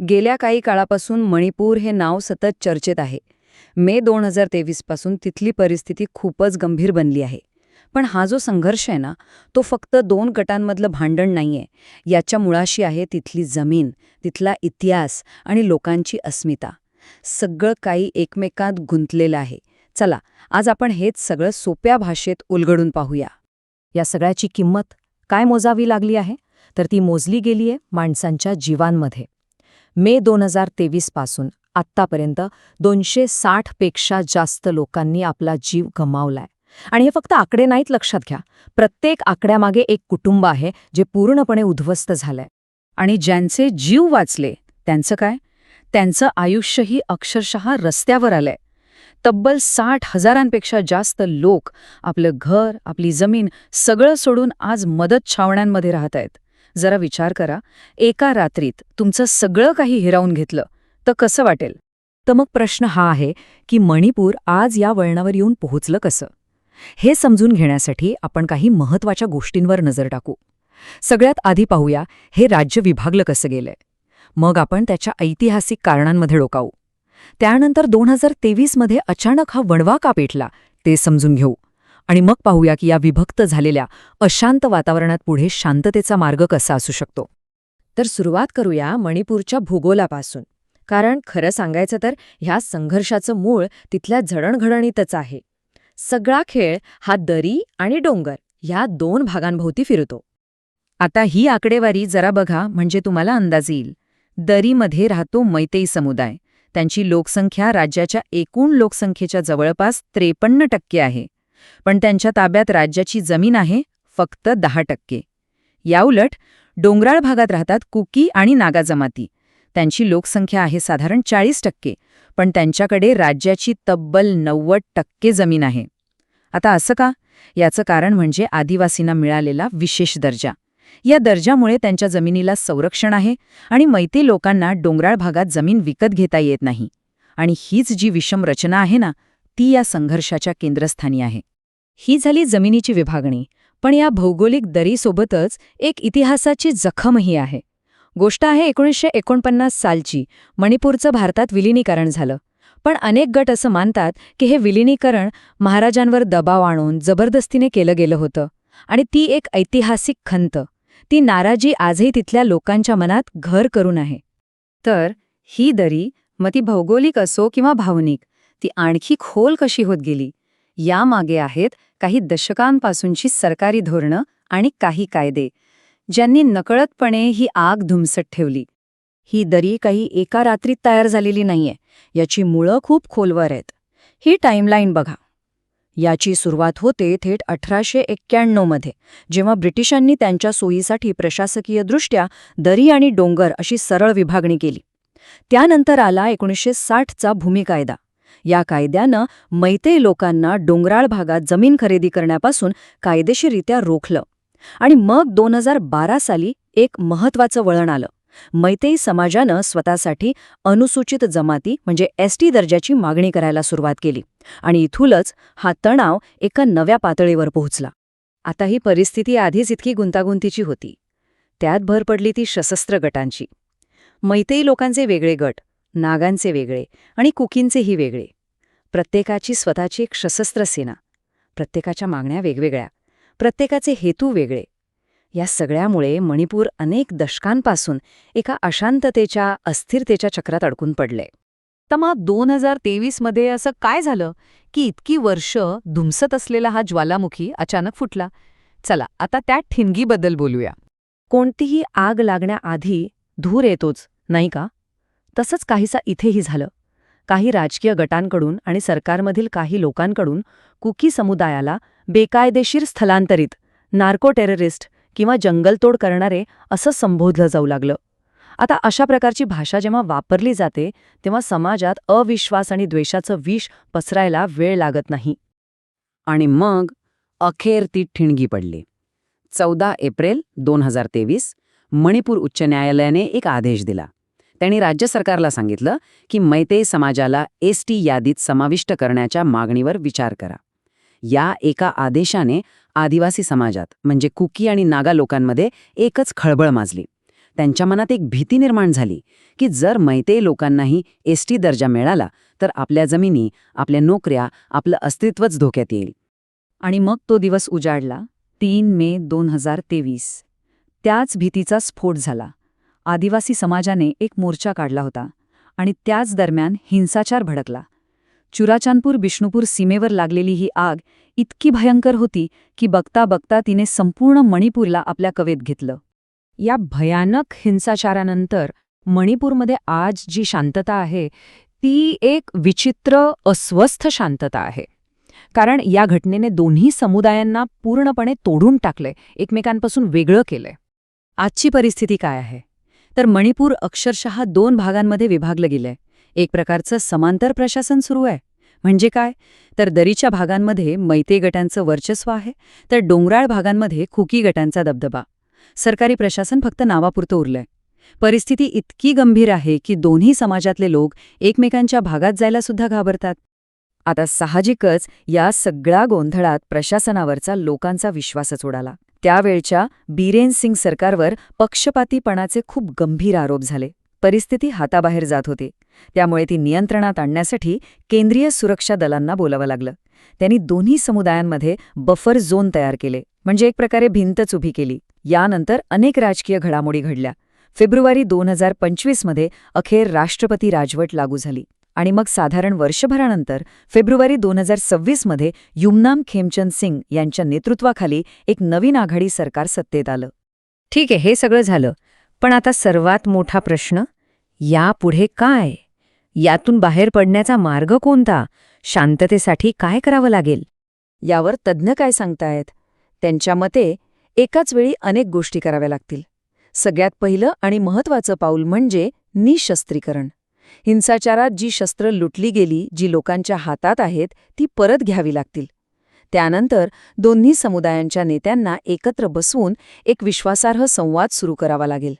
गेल्या काही काळापासून मणिपूर हे नाव सतत चर्चेत आहे. मे 2023 पासून तिथली परिस्थिती खूपच गंभीर बनली आहे. पण हा जो संघर्ष आहे ना, तो फक्त दोन गटांमधलं भांडण नाहीये. याच्या मुळाशी आहे तिथली जमीन, तिथला इतिहास आणि लोकांची अस्मिता. सगळं काही एकमेकांत गुंतलेलं आहे. चला, आज आपण हेच सगळं सोप्या भाषेत उलगडून पाहूया. या सगळ्याची किंमत काय मोजावी लागली आहे? तर ती मोजली गेली आहे माणसांच्या जीवांमध्ये. मे 2023 पासून आत्तापर्यंत 260 पेक्षा जास्त लोकांनी आपला जीव गमावलाय. आणि हे फक्त आकडे नाहीत, लक्षात घ्या. प्रत्येक आकड्यामागे एक कुटुंब आहे जे पूर्णपणे उद्ध्वस्त झालंय. आणि ज्यांचे जीव वाचले त्यांचं काय? त्यांचं आयुष्यही अक्षरशः रस्त्यावर आलंय. तब्बल 60,000पेक्षा जास्त लोक आपलं घर, आपली जमीन सगळं सोडून आज मदत छावण्यांमध्ये राहत आहेत. जरा विचार करा, एका रात्रीत तुमचं सगळं काही हिरावून घेतलं तर कसं वाटेल? तर मग प्रश्न हा आहे की मणिपूर आज या वळणावर येऊन पोहोचलं कसं? हे समजून घेण्यासाठी आपण काही महत्त्वाच्या गोष्टींवर नजर टाकू. सगळ्यात आधी पाहूया हे राज्य विभागलं कसं गेलंय. मग आपण त्याच्या ऐतिहासिक कारणांमध्ये डोकावू. त्यानंतर 2023 मध्ये अचानक हा वणवा का पेटला ते समजून घेऊ. आणि मग पाहूया की या विभक्त झालेल्या अशांत वातावरणात पुढे शांततेचा मार्ग कसा असू शकतो. तर सुरुवात करूया मणिपूरच्या भूगोलापासून. कारण खरं सांगायचं तर ह्या संघर्षाचं मूळ तिथल्या जडणघडणीतच आहे. सगळा खेळ हा दरी आणि डोंगर ह्या दोन भागांभोवती फिरतो. आता ही आकडेवारी जरा बघा, म्हणजे तुम्हाला अंदाज येईल. दरीमध्ये राहतो मैतेई समुदाय. त्यांची लोकसंख्या राज्याच्या एकूण लोकसंख्येच्या जवळपास 53% आहे. पण त्यांच्या ताब्यात राज्याची जमीन आहे फक्त 10%. याउलट डोंगराळ भागात राहतात कुकी आणि नागा जमाती. त्यांची लोकसंख्या आहे साधारण 40%, पण त्यांच्याकडे राज्याची तब्बल 90% जमीन आहे. आता असं का? याचं कारण म्हणजे आदिवासींना मिळालेला विशेष दर्जा. या दर्जामुळे त्यांच्या जमिनीला संरक्षण आहे आणि मैतेई लोकांना डोंगराळ भागात जमीन विकत घेता येत नाही. आणि हीच जी विषम रचना आहे ना, ती या संघर्षाच्या केंद्रस्थानी आहे. ही झाली जमिनीची विभागणी. पण या भौगोलिक दरीसोबतच एक इतिहासाची जखमही आहे. गोष्ट आहे 1949 सालची. मणिपूरचं भारतात विलिनीकरण झालं. पण अनेक गट असं मानतात की हे विलिनीकरण महाराजांवर दबाव आणून जबरदस्तीने केलं गेलं होतं. आणि ती एक ऐतिहासिक खंत, ती नाराजी आजही तिथल्या लोकांच्या मनात घर करून आहे. तर ही दरी, मग ती भौगोलिक असो किंवा भावनिक, ती आणखी खोल कशी होत गेली? यामागे आहेत काही दशकांपासूनची सरकारी धोरणं आणि काही कायदे, ज्यांनी नकळतपणे ही आग धुमसत ठेवली. ही दरी काही एका रात्रीत तयार झालेली नाहीये. याची मुळं खूप खोलवर आहेत. ही टाईमलाईन बघा. याची सुरुवात होते थेट 1891 मध्ये, जेव्हा ब्रिटिशांनी त्यांच्या सोयीसाठी प्रशासकीयदृष्ट्या दरी आणि डोंगर अशी सरळ विभागणी केली. त्यानंतर आला 1960चा भूमी कायदा. या कायद्यानं मैतेई लोकांना डोंगराळ भागात जमीन खरेदी करण्यापासून कायदेशीररित्या रोखलं. आणि मग 2012 साली एक महत्त्वाचं वळण आलं. मैतेई समाजानं स्वतःसाठी अनुसूचित जमाती म्हणजे एसटी दर्जाची मागणी करायला सुरुवात केली. आणि इथूनच हा तणाव एका नव्या पातळीवर पोहोचला. आता ही परिस्थिती आधीच इतकी गुंतागुंतीची होती. त्यात भर पडली ती सशस्त्र गटांची. मैतेई लोकांचे वेगळे गट, नागांचे वेगळे आणि कुकींचेही वेगळे. प्रत्येकाची स्वतःची एक सशस्त्र सेना. प्रत्येकाच्या मागण्या वेगवेगळ्या, प्रत्येकाचे हेतू वेगळे. या सगळ्यामुळे मणिपूर अनेक दशकांपासून एका अशांततेच्या, अस्थिरतेच्या चक्रात अडकून पडले. तर मग 2023 मध्ये असं काय झालं की इतकी वर्ष धुमसत असलेला हा ज्वालामुखी अचानक फुटला? चला आता त्या ठिणगीबद्दल बोलूया. कोणतीही आग लागण्याआधी धूर येतोच, नाही का? तसंच काहीसा इथेही झालं. काही राजकीय गटांकडून आणि सरकारमधील काही लोकांकडून कुकी समुदायाला बेकायदेशीर स्थलांतरित, नार्को टेररिस्ट किंवा जंगलतोड करणारे असं संबोधलं जाऊ लागलं. आता अशा प्रकारची भाषा जेव्हा वापरली जाते तेव्हा समाजात अविश्वास आणि द्वेषाचं विष पसरायला वेळ लागत नाही. आणि मग अखेर ती ठिणगी पडली. 14 एप्रिल 2023 मणिपूर उच्च न्यायालयाने एक आदेश दिला. त्यांनी राज्य सरकारला सांगितलं की मैतेई समाजाला एसटी यादीत समाविष्ट करण्याच्या मागणीवर विचार करा. या एका आदेशाने आदिवासी समाजात म्हणजे कुकी आणि नागा लोकांमध्ये एकच खळबळ माजली. त्यांच्या मनात एक भीती निर्माण झाली की जर मैतेई लोकांनाही एसटी दर्जा मिळाला तर आपल्या जमिनी, आपल्या नोकऱ्या, आपलं अस्तित्वच धोक्यात येईल. आणि मग तो दिवस उजाडला, 3 मे 2023. त्याच भीतीचा स्फोट झाला. आदिवासी समाजाने एक मोर्चा काढला होता आणि त्याच दरम्यान हिंसाचार भडकला. चुराचांदपूर बिष्णुपूर सीमेवर लागलेली ही आग इतकी भयंकर होती की बघता बघता तिने संपूर्ण मणिपूरला आपल्या कवेत घेतलं. या भयानक हिंसाचारानंतर मणिपूरमध्ये आज जी शांतता आहे ती एक विचित्र, अस्वस्थ शांतता आहे. कारण या घटनेने दोन्ही समुदायांना पूर्णपणे तोडून टाकलंय, एकमेकांपासून वेगळं केलंय. आजची परिस्थिती काय आहे? तर मणिपूर अक्षरशः 2 भागांमध्ये विभागलं गेलंय. एक प्रकारचं समांतर प्रशासन सुरू आहे. म्हणजे काय? तर दरीच्या भागांमध्ये मैतेई गटांचं वर्चस्व आहे, तर डोंगराळ भागांमध्ये खुकी गटांचा दबदबा. सरकारी प्रशासन फक्त नावापुरतं उरलंय. परिस्थिती इतकी गंभीर आहे की दोन्ही समाजातले लोक एकमेकांच्या भागात जायला सुद्धा घाबरतात. आता साहजिकच या सगळ्या गोंधळात प्रशासनावरचा लोकांचा विश्वासच उडाला. त्यावेळच्या बीरेन सिंग सरकारवर पक्षपातीपणाचे खूप गंभीर आरोप झाले. परिस्थिती हाताबाहेर जात होती. त्यामुळे ती नियंत्रणात आणण्यासाठी केंद्रीय सुरक्षा दलांना बोलावं लागलं. त्यांनी दोन्ही समुदायांमध्ये बफर झोन तयार केले, म्हणजे एक प्रकारे भिंतच उभी केली. यानंतर अनेक राजकीय घडामोडी घडल्या. फेब्रुवारी 2025 मध्ये अखेर राष्ट्रपती राजवट लागू झाली. आणि मग साधारण वर्षभरानंतर फेब्रुवारी 2026 मध्ये युमनाम खेमचंद सिंग यांच्या नेतृत्वाखाली एक नवीन आघाडी सरकार सत्तेत आलं. ठीक आहे, हे सगळं झालं. पण आता सर्वात मोठा प्रश्न, यापुढे काय? यातून बाहेर पडण्याचा मार्ग कोणता? शांततेसाठी काय करावं लागेल? यावर तज्ज्ञ काय सांगतायत? त्यांच्या मते एकाच वेळी अनेक गोष्टी कराव्या लागतील. सगळ्यात पहिलं आणि महत्त्वाचं पाऊल म्हणजे निशस्त्रीकरण. हिंसाचारात जी शस्त्र लुटली गेली, जी लोकांच्या हातात आहेत, ती परत घ्यावी लागतील. त्यानंतर दोन्ही समुदायांच्या नेत्यांना एकत्र बसवून एक विश्वासार्ह संवाद सुरू करावा लागेल.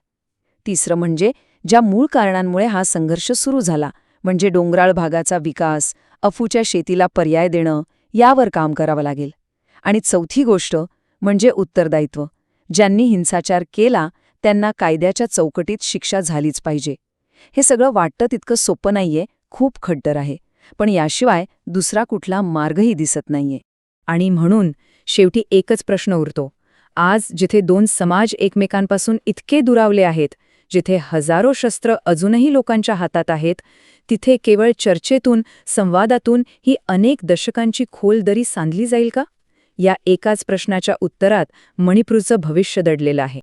तिसरं म्हणजे ज्या मूळ कारणांमुळे हा संघर्ष सुरू झाला, म्हणजे डोंगराळ भागाचा विकास, अफूच्या शेतीला पर्याय देणं, यावर काम करावं लागेल. आणि चौथी गोष्ट म्हणजे उत्तरदायित्व. ज्यांनी हिंसाचार केला त्यांना कायद्याच्या चौकटीत शिक्षा झालीच पाहिजे. हे सगळं वाटतं तितकं सोपं नाहीये, खूप खड्डर आहे. पण याशिवाय दुसरा कुठला मार्गही दिसत नाहीये. आणि म्हणून शेवटी एकच प्रश्न उरतो. आज जिथे 2 समाज एकमेकांपासून इतके दुरावले आहेत, जिथे हजारो शस्त्र अजूनही लोकांच्या हातात आहेत, तिथे केवळ चर्चेतून, संवादातून ही अनेक दशकांची खोल दरी सांधली जाईल का? या एकाच प्रश्नाच्या उत्तरात मणिपूरचं भविष्य दडलेलं आहे.